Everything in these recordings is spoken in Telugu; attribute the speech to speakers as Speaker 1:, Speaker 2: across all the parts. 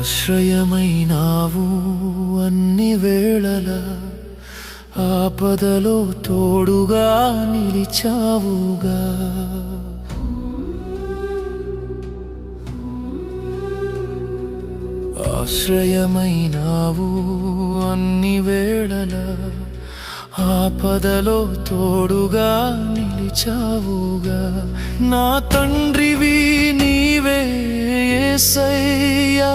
Speaker 1: ఆశ్రయమైనావు అన్ని వేళల ఆపదలో తోడుగా నిలిచావుగా. ఆశ్రయమైనావు అన్ని వేళల ఆపదలో తోడుగా నిలిచావుగా. నా తండ్రివి నీవే యేసయ్యా,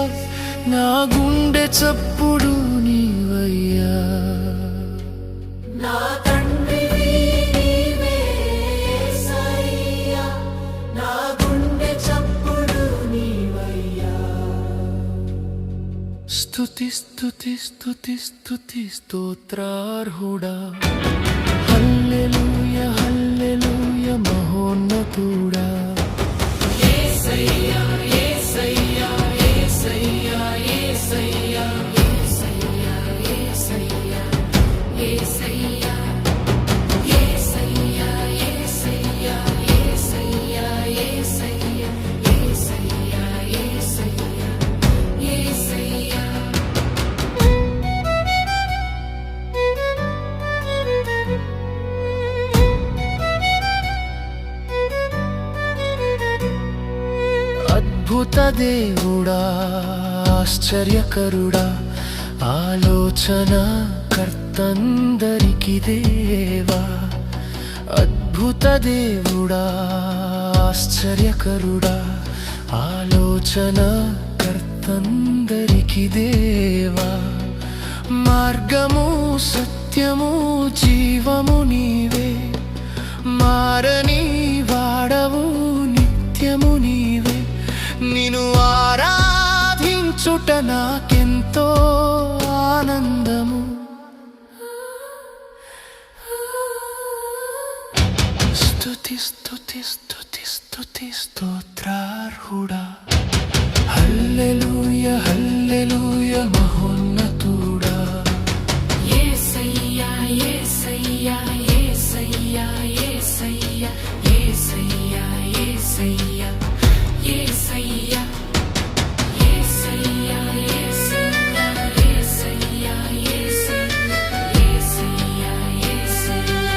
Speaker 1: నా గుండె చప్పుడు నీవయ్యా.
Speaker 2: నా తండ్రివి నీవే యేసయ్యా, నా గుండె చప్పుడు నీవయ్యా.
Speaker 1: స్తుతి స్తుతి స్తుతి స్తుతి స్తోత్రార్హుడా, హల్లెలూయా హల్లెలూయా మహోన్నతుడా.
Speaker 2: యేసయ్యా యేసయ్యా యేసయ్యా యేసయ్యా యేసయ్యా యేసయ్యా యేసయ్యా యేసయ్యా యేసయ్యా యేసయ్యా యేసయ్యా యేసయ్యా యేసయ్యా యేసయ్యా.
Speaker 1: అద్భుత దేవుడా, ఆశ్చర్యకరుడా, ఆలోచన కర్తందరికి దేవా. అద్భుత దేవుడా, ఆశ్చర్యకరుడా, ఆలోచన కర్తందరికి దేవా. మార్గము సత్యము జీవము నీవే, మారని వాడవు నిత్యము నీవే. నిన్ను ఆరాధించుట నాకెంతో ఆనందము. స్తుతి స్తుతి స్తుతి స్తుతి స్తోత్రార్హుడా, హల్లెలూయా హల్లెలూయా మహోన్నతుడా.
Speaker 2: యేసయ్యా యేసయ్యా యేసయ్యా యేసయ్యా యేసయ్యా యేసయ్యా యేసయ్యా యేసయ్యా యేసయ్యా యేసయ్యా యేసయ్యా యేసయ్యా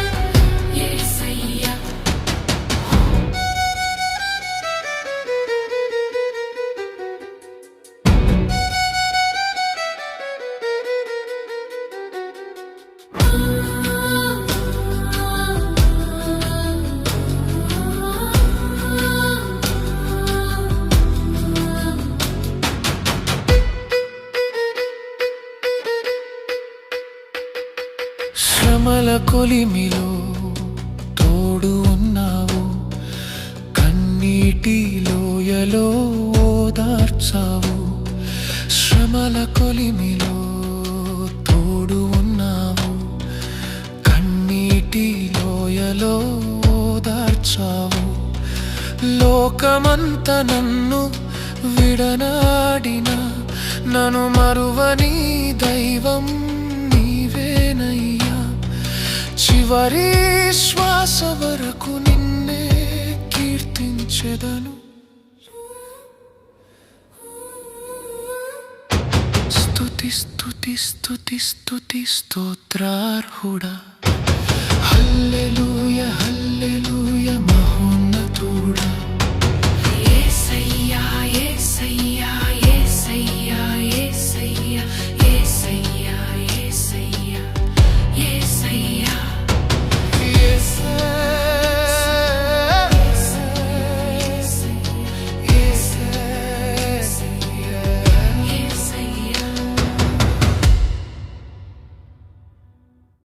Speaker 2: యేసయ్యా.
Speaker 1: శ్రమల కొలిమిలో తోడు ఉన్నావు, కన్నీటి లోయలో ఓదార్చావు. శ్రమల కొలిమిలో తోడు ఉన్నావు, కన్నీటి లోయలో ఓదార్చావు. లోకమంత నన్ను విడనాడిన నన్ను మరువని దైవం నీవేనయ్యా. చివరి శ్వాస వరకు నిన్నే కీర్తించెదను. స్తుతి స్తుతి స్తుతి స్తుతి స్తోత్రార్హుడా, హల్లెలూయా.